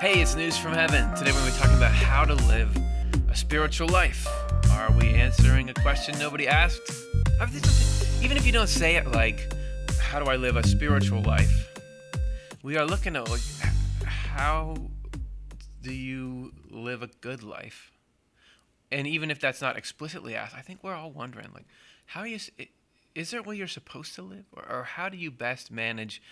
Hey, it's News from Heaven. Today we're going to be talking about how to live a spiritual life. Are we answering a question nobody asked? Even if you don't say it like, how do I live a spiritual life? We are looking at how do you live a good life? And even if that's not explicitly asked, I think we're all wondering, is there a way you're supposed to live? Or how do you best manage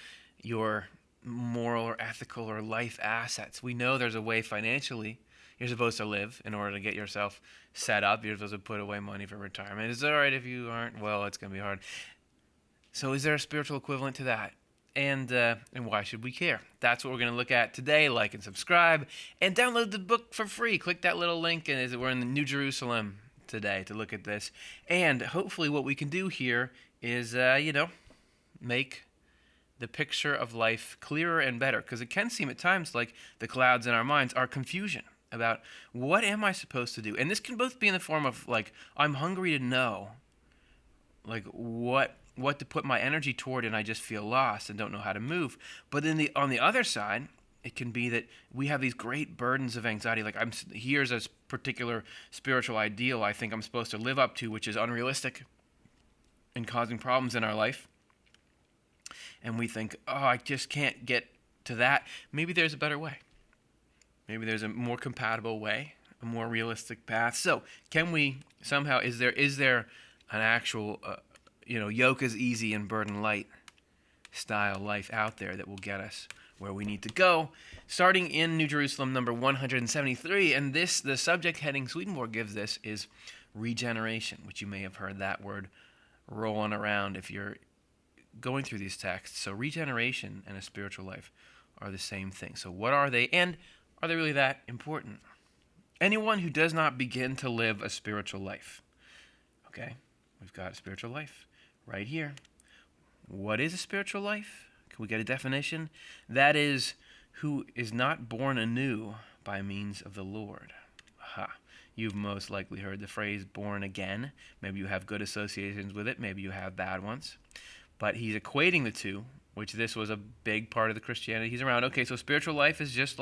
your moral or ethical or life assets? We know there's a way financially you're supposed to live in order to get yourself set up. You're supposed to put away money for retirement. Is that all right if you aren't? Well, it's going to be hard. So is there a spiritual equivalent to that? And why should we care? That's what we're going to look at today. Like and subscribe and download the book for free. Click that little link and we're in the New Jerusalem today to look at this. And hopefully what we can do here is, make the picture of life clearer and better, because it can seem at times like the clouds in our minds are confusion about what am I supposed to do. And this can both be in the form of I'm hungry to know what to put my energy toward, and I just feel lost and don't know how to move. But then on the other side, it can be that we have these great burdens of anxiety. Here's a particular spiritual ideal I think I'm supposed to live up to, which is unrealistic and causing problems in our life. And we think, I just can't get to that. Maybe there's a better way. Maybe there's a more compatible way, a more realistic path. So can we somehow, is there an actual, yoke is easy and burden light style life out there that will get us where we need to go? Starting in New Jerusalem, number 173, and the subject heading Swedenborg gives this is regeneration, which you may have heard that word rolling around if you're going through these texts. So regeneration and a spiritual life are the same thing. So what are they, and are they really that important? Anyone who does not begin to live a spiritual life. Okay, we've got a spiritual life right here. What is a spiritual life? Can we get a definition? That is, who is not born anew by means of the Lord. Aha. You've most likely heard the phrase born again. Maybe you have good associations with it. Maybe you have bad ones. But he's equating the two, which this was a big part of the Christianity he's around. Okay, so spiritual life is just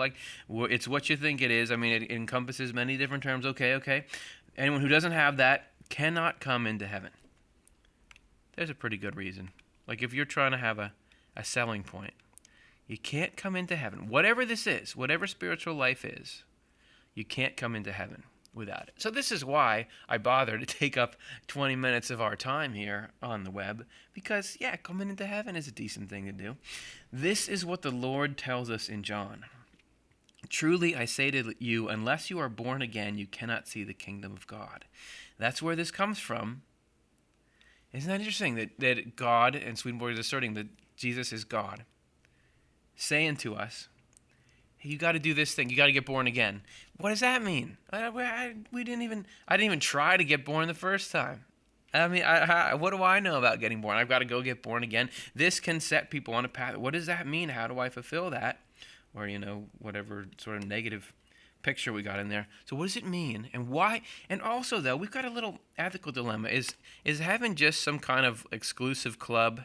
it's what you think it is. I mean, it encompasses many different terms. Okay. Anyone who doesn't have that cannot come into heaven. There's a pretty good reason. If you're trying to have a selling point, you can't come into heaven. Whatever this is, whatever spiritual life is, you can't come into heaven without it. So this is why I bother to take up 20 minutes of our time here on the web, because, coming into heaven is a decent thing to do. This is what the Lord tells us in John. Truly I say to you, unless you are born again, you cannot see the kingdom of God. That's where this comes from. Isn't that interesting that God, and Swedenborg is asserting that Jesus is God, saying to us, you got to do this thing. You got to get born again. What does that mean? I didn't even try to get born the first time. I mean, what do I know about getting born? I've got to go get born again. This can set people on a path. What does that mean? How do I fulfill that? Or, whatever sort of negative picture we got in there. So what does it mean? And why? And also, though, we've got a little ethical dilemma. Is heaven just some kind of exclusive club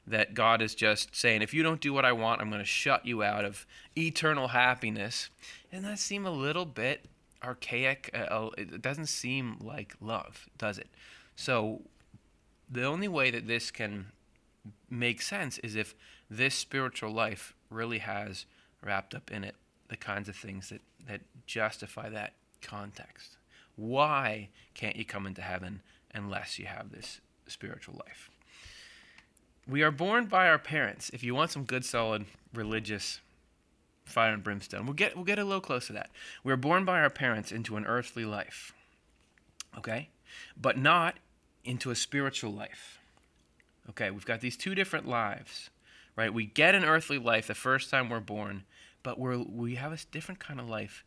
that God is just saying, if you don't do what I want, I'm going to shut you out of eternal happiness? Doesn't that seem a little bit archaic? It doesn't seem like love, does it? So the only way that this can make sense is if this spiritual life really has wrapped up in it the kinds of things that justify that context. Why can't you come into heaven unless you have this spiritual life? We are born by our parents. If you want some good, solid, religious fire and brimstone, we'll get a little close to that. We are born by our parents into an earthly life, okay? But not into a spiritual life. Okay, we've got these two different lives, right? We get an earthly life the first time we're born, but we have a different kind of life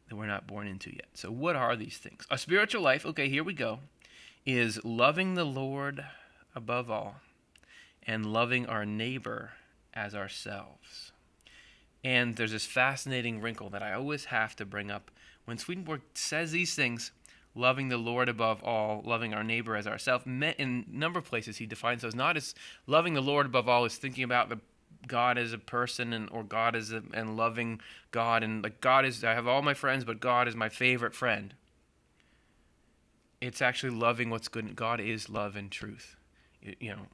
that we're not born into yet. So what are these things? A spiritual life, okay, here we go, is loving the Lord above all, and loving our neighbor as ourselves. And there's this fascinating wrinkle that I always have to bring up. When Swedenborg says these things, loving the Lord above all, loving our neighbor as ourselves, in a number of places he defines those not as loving the Lord above all as thinking about God as a person or God as and loving God, and like God is, I have all my friends, but God is my favorite friend. It's actually loving what's good. God is love and truth.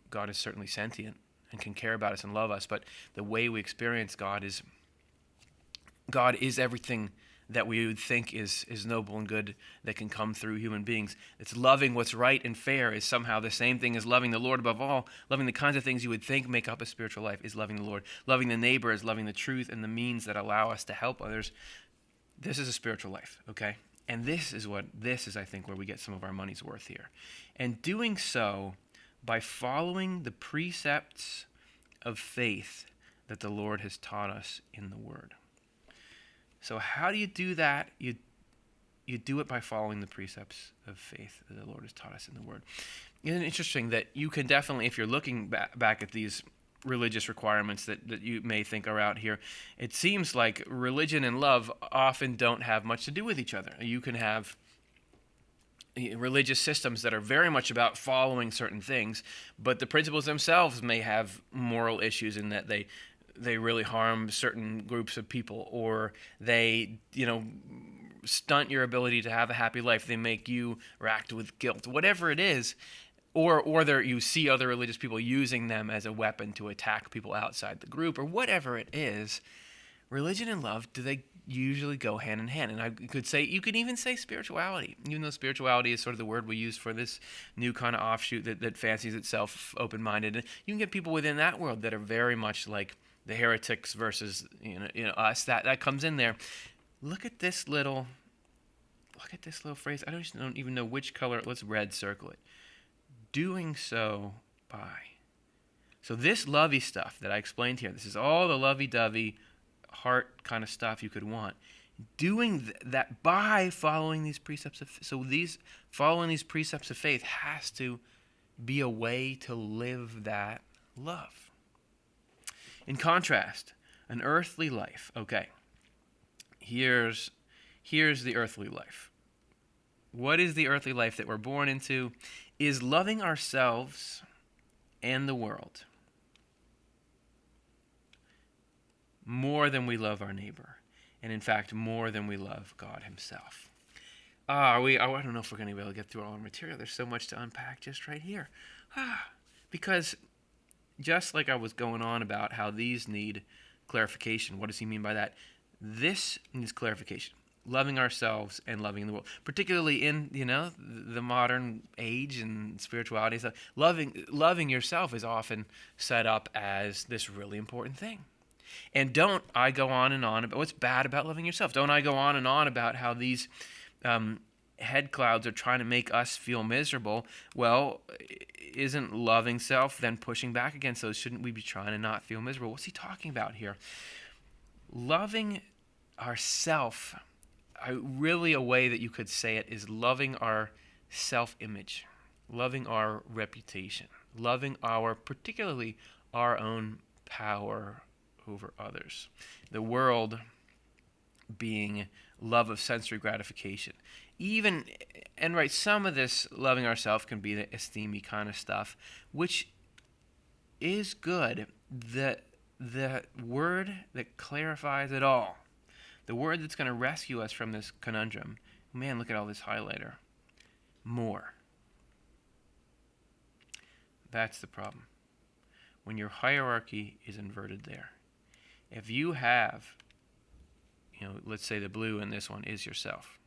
God is certainly sentient and can care about us and love us, but the way we experience God is everything that we would think is noble and good that can come through human beings. It's loving what's right and fair is somehow the same thing as loving the Lord above all. Loving the kinds of things you would think make up a spiritual life is loving the Lord. Loving the neighbor is loving the truth and the means that allow us to help others. This is a spiritual life, okay? And this is, I think, where we get some of our money's worth here. And doing so by following the precepts of faith that the Lord has taught us in the Word. So how do you do that? You do it by following the precepts of faith that the Lord has taught us in the Word. Isn't it interesting that you can definitely, if you're looking back at these religious requirements that you may think are out here, it seems like religion and love often don't have much to do with each other. You can have religious systems that are very much about following certain things, but the principles themselves may have moral issues in that they really harm certain groups of people, or they, stunt your ability to have a happy life. They make you racked with guilt, whatever it is, or you see other religious people using them as a weapon to attack people outside the group, or whatever it is. Religion and love, do they usually go hand in hand? And you could even say spirituality, even though spirituality is sort of the word we use for this new kind of offshoot that fancies itself open-minded. And you can get people within that world that are very much like the heretics versus us. That comes in there. Look at this little phrase. I don't even know which color. Let's red circle it. Doing so by. So this lovey stuff that I explained here, this is all the lovey-dovey heart kind of stuff you could want. Doing that by following these precepts of following these precepts of faith has to be a way to live that love. In contrast, an earthly life. Okay, here's the earthly life. What is the earthly life that we're born into? Is loving ourselves and the world more than we love our neighbor, and in fact, more than we love God himself. I don't know if we're going to be able to get through all our material. There's so much to unpack just right here. Because just like I was going on about how these need clarification, what does he mean by that? This needs clarification. Loving ourselves and loving the world, particularly in the modern age and spirituality. So loving yourself is often set up as this really important thing. And don't I go on and on about what's bad about loving yourself? Don't I go on and on about how these head clouds are trying to make us feel miserable? Well, isn't loving self then pushing back against those? Shouldn't we be trying to not feel miserable? What's he talking about here? Loving ourself, really a way that you could say it is loving our self-image, loving our reputation, loving particularly our own power over others. The world being love of sensory gratification. Some of this loving ourselves can be the esteemy kind of stuff, which is good. The word that clarifies it all, the word that's going to rescue us from this conundrum. Man, look at all this highlighter. More. That's the problem. When your hierarchy is inverted there. If you have, let's say the blue in this one is yourself.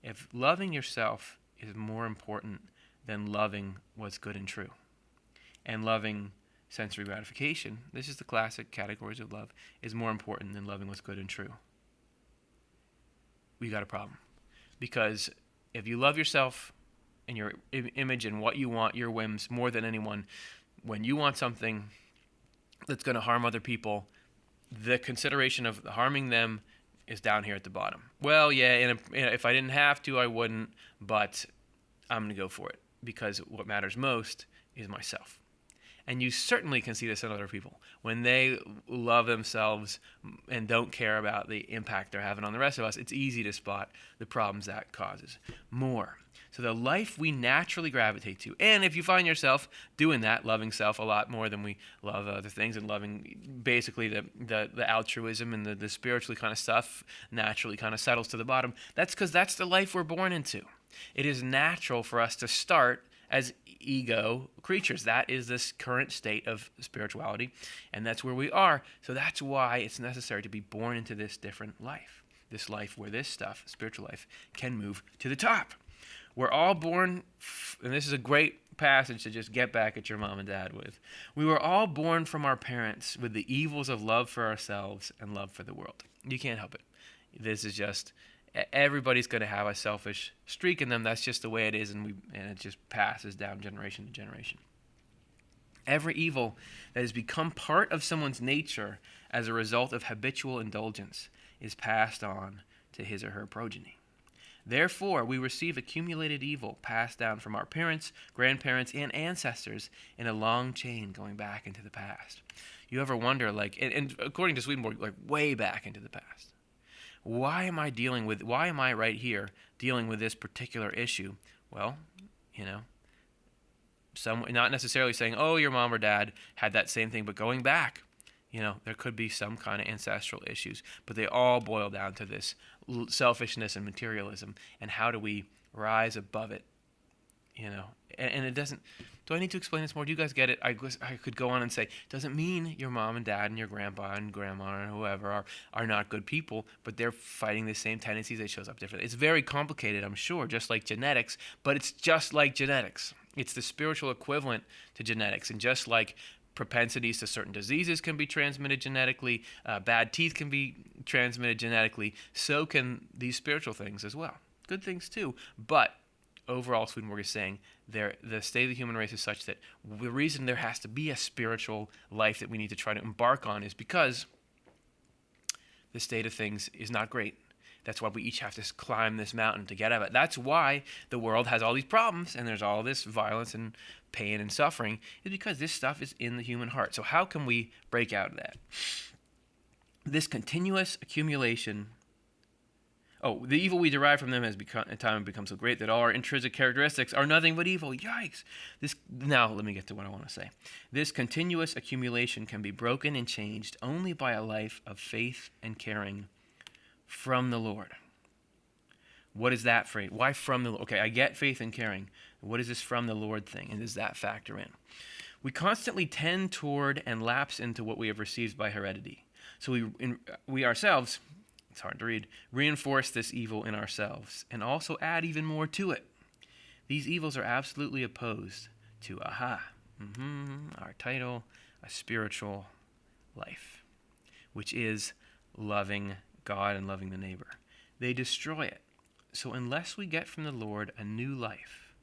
If loving yourself is more important than loving what's good and true, and loving sensory gratification, this is the classic categories of love, is more important than loving what's good and true, we got a problem. Because if you love yourself and your image and what you want, your whims, more than anyone, when you want something that's going to harm other people, the consideration of harming them is down here at the bottom. Well, yeah, if I didn't have to, I wouldn't, but I'm going to go for it because what matters most is myself. And you certainly can see this in other people. When they love themselves and don't care about the impact they're having on the rest of us, it's easy to spot the problems that causes more. So the life we naturally gravitate to, and if you find yourself doing that, loving self a lot more than we love other things, and loving basically the altruism and the spiritually kind of stuff naturally kind of settles to the bottom, that's because that's the life we're born into. It is natural for us to start as ego creatures. That is this current state of spirituality, and that's where we are. So that's why it's necessary to be born into this different life, this life where this stuff, spiritual life, can move to the top. We're all born, and this is a great passage to just get back at your mom and dad with. We were all born from our parents with the evils of love for ourselves and love for the world. You can't help it. This is just, everybody's going to have a selfish streak in them. That's just the way it is, and it just passes down generation to generation. Every evil that has become part of someone's nature as a result of habitual indulgence is passed on to his or her progeny. Therefore, we receive accumulated evil passed down from our parents, grandparents, and ancestors in a long chain going back into the past. You ever wonder, and according to Swedenborg, way back into the past, why am I right here dealing with this particular issue? Well, not necessarily saying, oh, your mom or dad had that same thing, but going back, there could be some kind of ancestral issues, but they all boil down to this selfishness and materialism, and how do we rise above it? And it doesn't. Do I need to explain this more? Do you guys get it? I could go on and say, doesn't mean your mom and dad and your grandpa and grandma and whoever are not good people, but they're fighting the same tendencies. It shows up differently. It's very complicated, I'm sure, just like genetics, but it's just like genetics. It's the spiritual equivalent to genetics, and just like propensities to certain diseases can be transmitted genetically, bad teeth can be transmitted genetically, so can these spiritual things as well. Good things too, but overall, Swedenborg is saying the state of the human race is such that the reason there has to be a spiritual life that we need to try to embark on is because the state of things is not great. That's why we each have to climb this mountain to get out of it. That's why the world has all these problems and there's all this violence and pain and suffering, is because this stuff is in the human heart. So how can we break out of that? This continuous accumulation. The evil we derive from them has become so great that all our intrinsic characteristics are nothing but evil. Yikes. Now let me get to what I want to say. This continuous accumulation can be broken and changed only by a life of faith and caring from the Lord. What is that phrase? Why from the Lord? Okay, I get faith and caring. What is this from the Lord thing? And does that factor in? We constantly tend toward and lapse into what we have received by heredity. So we ourselves, it's hard to read, reinforce this evil in ourselves and also add even more to it. These evils are absolutely opposed to our title, a spiritual life, which is loving God and loving the neighbor. They destroy it. So unless we get from the Lord a new life,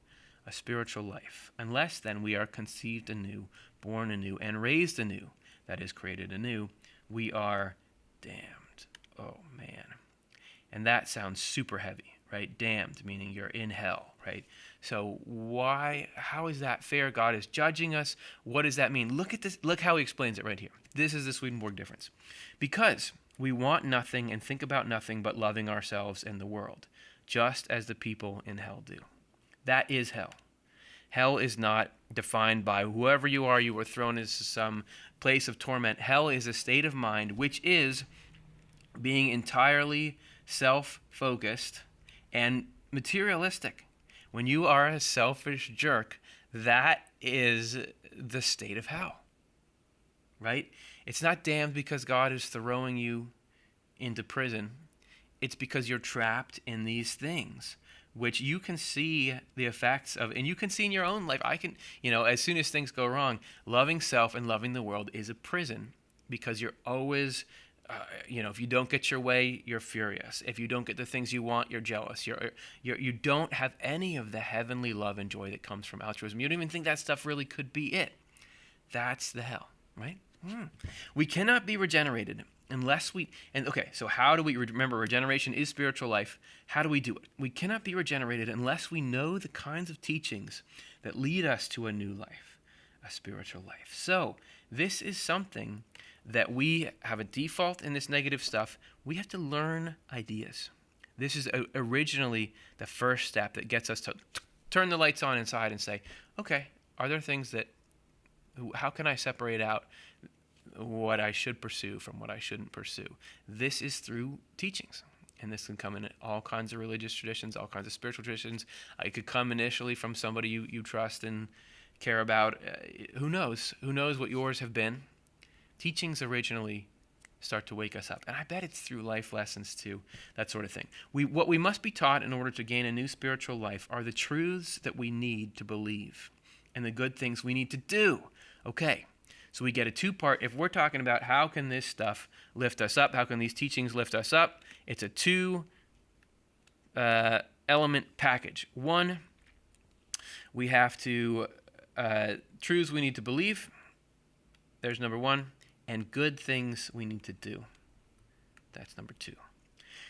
a spiritual life, unless then we are conceived anew, born anew, and raised anew, that is, created anew, we are damned. Oh, man. And that sounds super heavy, right? Damned, meaning you're in hell, right? So how is that fair? God is judging us. What does that mean? Look at this. Look how he explains it right here. This is the Swedenborg difference. Because we want nothing and think about nothing but loving ourselves and the world, just as the people in hell do. That is hell. Hell is not defined by whoever you are. You were thrown into some place of torment. Hell is a state of mind which is being entirely self-focused and materialistic. When you are a selfish jerk, that is the state of hell, right? It's not damned because God is throwing you into prison. It's because you're trapped in these things, which you can see the effects of, and you can see in your own life. I can, as soon as things go wrong, loving self and loving the world is a prison, because you're always, if you don't get your way, you're furious. If you don't get the things you want, you're jealous. You don't have any of the heavenly love and joy that comes from altruism. You don't even think that stuff really could be it. That's the hell, right? We cannot be regenerated unless so how do we remember regeneration is spiritual life? How do we do it? We cannot be regenerated unless we know the kinds of teachings that lead us to a new life, a spiritual life. So this is something that we have a default in this negative stuff. We have to learn ideas. This is originally the first step that gets us to turn the lights on inside and say, okay, are there things that, how can I separate out what I should pursue from what I shouldn't pursue? This is through teachings. And this can come in all kinds of religious traditions, all kinds of spiritual traditions. It could come initially from somebody you trust and care about. Who knows? Who knows what yours have been? Teachings originally start to wake us up. And I bet it's through life lessons too, that sort of thing. What we must be taught in order to gain a new spiritual life are the truths that we need to believe and the good things we need to do. Okay, so we get a two-part. If we're talking about how can this stuff lift us up, how can these teachings lift us up, it's a two-element package. One, we have to, truths we need to believe. There's number one. And good things we need to do. That's number two.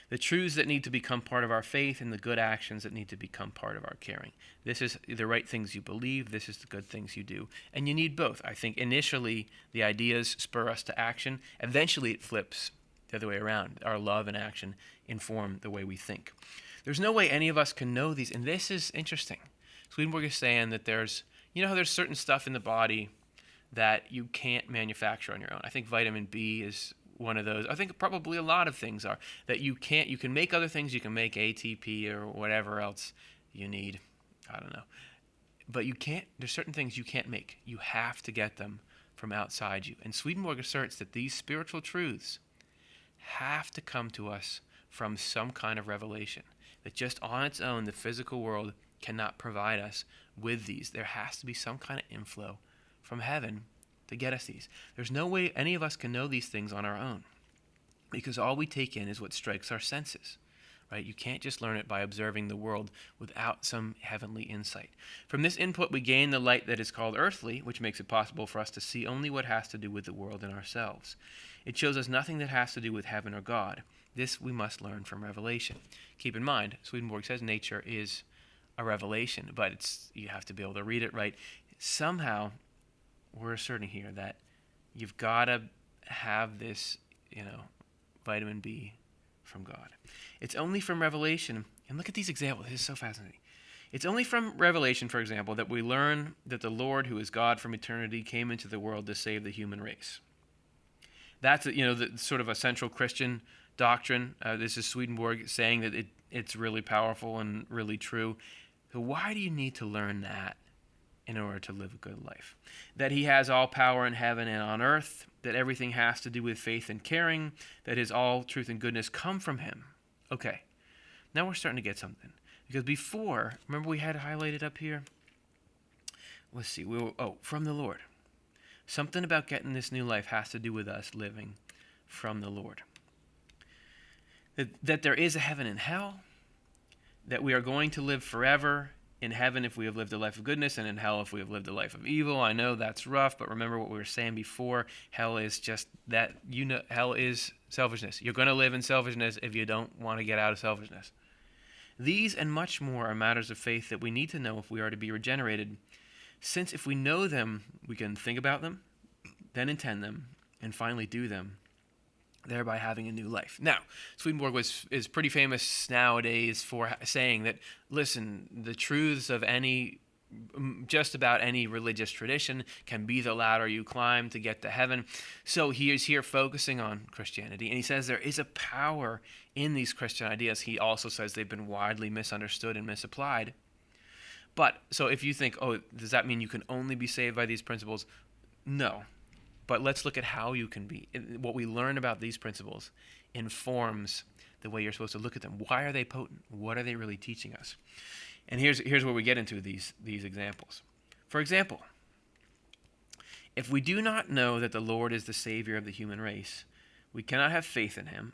The truths that need to become part of our faith and the good actions that need to become part of our caring. This is the right things you believe. This is the good things you do. And you need both. I think initially the ideas spur us to action. Eventually it flips the other way around. Our love and action inform the way we think. There's no way any of us can know these. And this is interesting. Swedenborg is saying that there's certain stuff in the body that you can't manufacture on your own. I think vitamin B is one of those. I think probably a lot of things are that you can make other things. You can make ATP or whatever else you need. I don't know. But there's certain things you can't make. You have to get them from outside you. And Swedenborg asserts that these spiritual truths have to come to us from some kind of revelation. That just on its own, the physical world cannot provide us with these. There has to be some kind of inflow from heaven to get us these. There's no way any of us can know these things on our own because all we take in is what strikes our senses, right? You can't just learn it by observing the world without some heavenly insight. From this input, we gain the light that is called earthly, which makes it possible for us to see only what has to do with the world and ourselves. It shows us nothing that has to do with heaven or God. This we must learn from revelation. Keep in mind, Swedenborg says nature is a revelation, but you have to be able to read it right. Somehow, we're asserting here that you've got to have this, vitamin B from God. It's only from revelation, and look at these examples. This is so fascinating. It's only from revelation, for example, that we learn that the Lord, who is God from eternity, came into the world to save the human race. That's, the sort of a central Christian doctrine. This is Swedenborg saying that it's really powerful and really true. So why do you need to learn that in order to live a good life? That he has all power in heaven and on earth, that everything has to do with faith and caring, that his all truth and goodness come from him. Okay, now we're starting to get something. Because before, remember we had highlighted up here? Let's see, from the Lord. Something about getting this new life has to do with us living from the Lord. That there is a heaven and hell, that we are going to live forever in heaven if we have lived a life of goodness, and in hell if we have lived a life of evil. I know that's rough, but remember what we were saying before. Hell is just that, hell is selfishness. You're going to live in selfishness if you don't want to get out of selfishness. These and much more are matters of faith that we need to know if we are to be regenerated, since if we know them, we can think about them, then intend them, and finally do them, thereby having a new life. Now, Swedenborg is pretty famous nowadays for saying that, listen, the truths of just about any religious tradition can be the ladder you climb to get to heaven. So he is here focusing on Christianity, and he says there is a power in these Christian ideas. He also says they've been widely misunderstood and misapplied. But, so if you think, does that mean you can only be saved by these principles? No. But let's look at how you can be. What we learn about these principles informs the way you're supposed to look at them. Why are they potent? What are they really teaching us? And here's where we get into these examples. For example, if we do not know that the Lord is the Savior of the human race, we cannot have faith in him,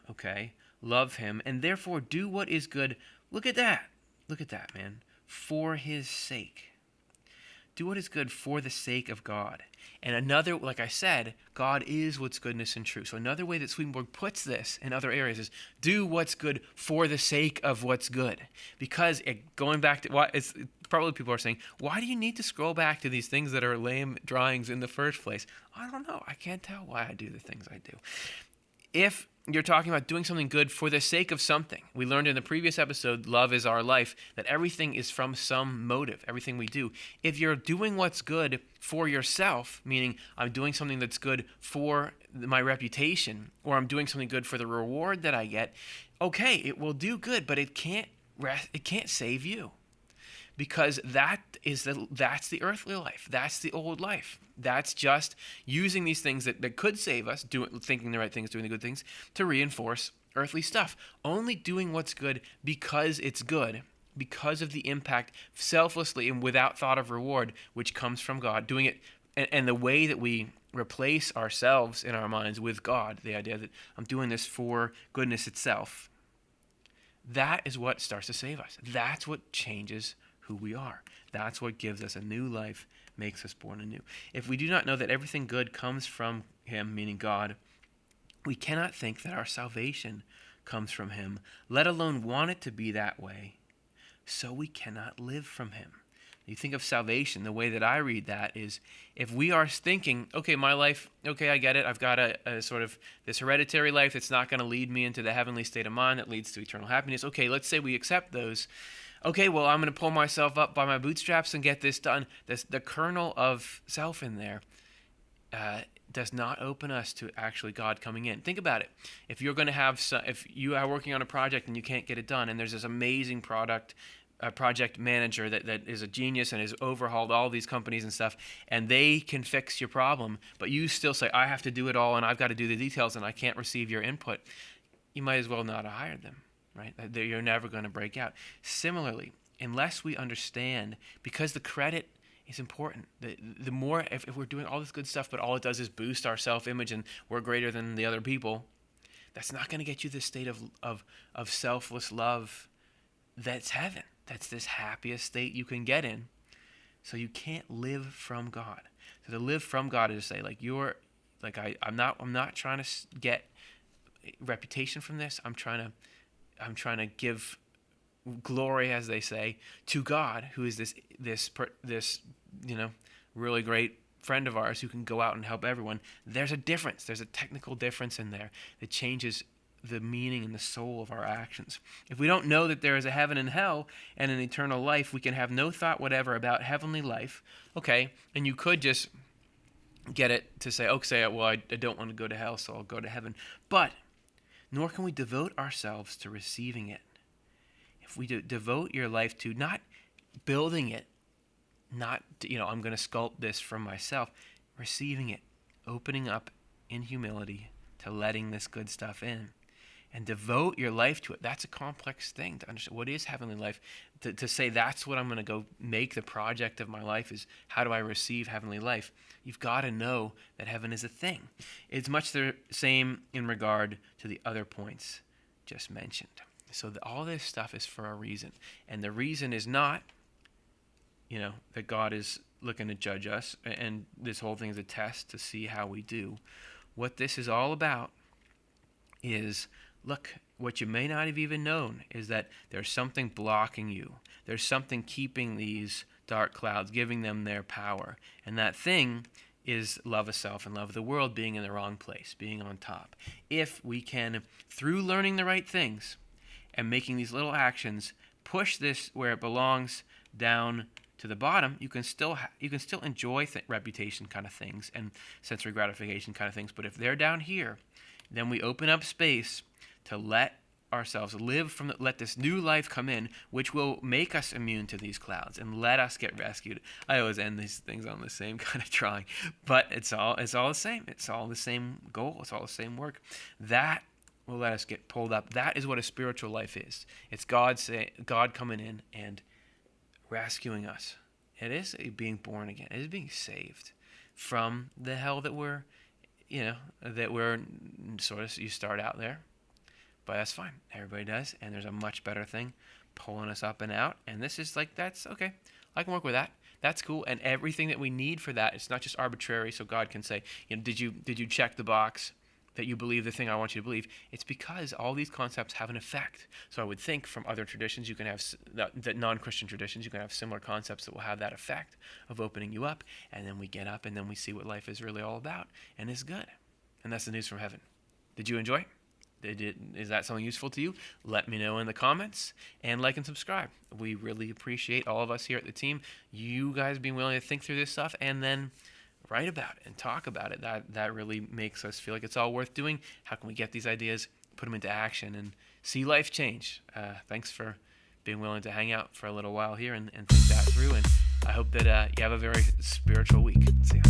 love him, and therefore do what is good. Look at that, man. For his sake. Do what is good for the sake of God. And another, like I said, God is what's goodness and true. So another way that Swedenborg puts this in other areas is do what's good for the sake of what's good. Because going back to probably people are saying, why do you need to scroll back to these things that are lame drawings in the first place? I don't know. I can't tell why I do the things I do. If you're talking about doing something good for the sake of something, we learned in the previous episode, Love is Our Life, that everything is from some motive, everything we do. If you're doing what's good for yourself, meaning I'm doing something that's good for my reputation, or I'm doing something good for the reward that I get, okay, it will do good, but it can't save you. Because that's the earthly life. That's the old life. That's just using these things that could save us, thinking the right things, doing the good things, to reinforce earthly stuff. Only doing what's good because it's good, because of the impact, selflessly and without thought of reward, which comes from God. Doing it, and the way that we replace ourselves in our minds with God, the idea that I'm doing this for goodness itself, that is what starts to save us. That's what changes who we are. That's what gives us a new life, makes us born anew. If we do not know that everything good comes from him, meaning God, we cannot think that our salvation comes from him, let alone want it to be that way. So we cannot live from him. You think of salvation, the way that I read that is, if we are thinking, okay, my life, okay, I get it. I've got a sort of this hereditary life that's not going to lead me into the heavenly state of mind that leads to eternal happiness. Okay, let's say we accept those. Okay, well, I'm going to pull myself up by my bootstraps and get this done. The kernel of self in there does not open us to actually God coming in. Think about it. If you're going to have, if you are working on a project and you can't get it done, and there's this amazing project manager that is a genius and has overhauled all these companies and stuff, and they can fix your problem, but you still say, I have to do it all, and I've got to do the details, and I can't receive your input, you might as well not have hired them. Right? You're never going to break out. Similarly, unless we understand, because the credit is important, the more, if we're doing all this good stuff, but all it does is boost our self-image and we're greater than the other people, that's not going to get you this state of selfless love that's heaven. That's this happiest state you can get in. So you can't live from God. So to live from God is to say, I'm not trying to get reputation from this. I'm trying to give glory, as they say, to God, who is this really great friend of ours who can go out and help everyone. There's a difference. There's a technical difference in there that changes the meaning and the soul of our actions. If we don't know that there is a heaven and hell and an eternal life, we can have no thought whatever about heavenly life. Okay, and you could just get it to say, well, I don't want to go to hell, so I'll go to heaven. But nor can we devote ourselves to receiving it. If we devote your life to not building it, not, I'm going to sculpt this from myself, receiving it, opening up in humility to letting this good stuff in, and devote your life to it. That's a complex thing to understand. What is heavenly life? To say that's what I'm going to go make the project of my life is, how do I receive heavenly life? You've got to know that heaven is a thing. It's much the same in regard to the other points just mentioned. So all this stuff is for a reason. And the reason is not, that God is looking to judge us, and this whole thing is a test to see how we do. What this is all about is, look, what you may not have even known is that there's something blocking you. There's something keeping these dark clouds, giving them their power. And that thing is love of self and love of the world, being in the wrong place, being on top. If we can, through learning the right things and making these little actions, push this where it belongs down to the bottom, you can still enjoy reputation kind of things and sensory gratification kind of things. But if they're down here, then we open up space to let ourselves live let this new life come in, which will make us immune to these clouds and let us get rescued. I always end these things on the same kind of drawing, but it's all the same. It's all the same goal. It's all the same work. That will let us get pulled up. That is what a spiritual life is. It's God coming in and rescuing us. It is being born again. It is being saved from the hell that we're sort of, you start out there. But that's fine. Everybody does. And there's a much better thing pulling us up and out. And this is that's okay. I can work with that. That's cool. And everything that we need for that, it's not just arbitrary. So God can say, did you check the box that you believe the thing I want you to believe, it's because all these concepts have an effect. So I would think from other traditions, you can have, that non-Christian traditions, you can have similar concepts that will have that effect of opening you up, and then we get up and then we see what life is really all about, and it's good. And that's the news from heaven. Did you enjoy? Is that something useful to you? Let me know in the comments, and like and subscribe. We really appreciate all of us here at the team, you guys being willing to think through this stuff and then write about it and talk about it. That really makes us feel like it's all worth doing. How can we get these ideas, put them into action, and see life change? Thanks for being willing to hang out for a little while here and think that through. And I hope that you have a very spiritual week. See ya.